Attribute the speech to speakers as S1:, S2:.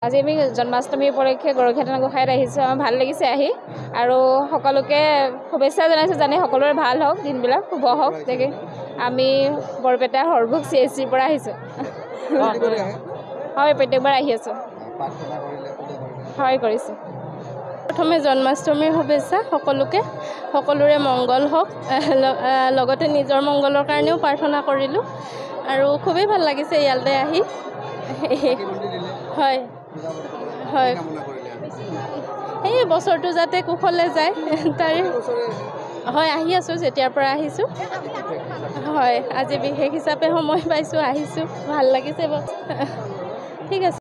S1: আজি আমি জন্মাষ্টমী উপলক্ষে গৰখীয়া গোসাঁইত আহিছোঁ। আমাৰ ভাল লাগিছে আহি আৰু সকলোকে শুভেচ্ছা জনাইছোঁ, জানে সকলোৰে ভাল হওক, দিনবিলাক শুভ হওক। দেখি আমি বৰপেটা হৰভোগ CSCৰ পৰা আহিছোঁ। হয়, প্ৰত্যেকবাৰ আহি আছোঁ। হয়, কৰিছোঁ।
S2: প্ৰথমে জন্মাষ্টমীৰ শুভেচ্ছা সকলোকে, সকলোৰে মংগল হওক, লগতে নিজৰ মংগলৰ কাৰণেও প্ৰাৰ্থনা কৰিলোঁ আৰু খুবেই ভাল লাগিছে ইয়ালৈ আহি। হয় হয়, সেই বছৰটো যাতে কুশলে যায় তাৰে। হয়, আহি আছোঁ, যেতিয়াৰ পৰা আহিছোঁ। হয়, আজি বিশেষ হিচাপে সময় পাইছোঁ, আহিছোঁ, ভাল লাগিছে। ঠিক আছে।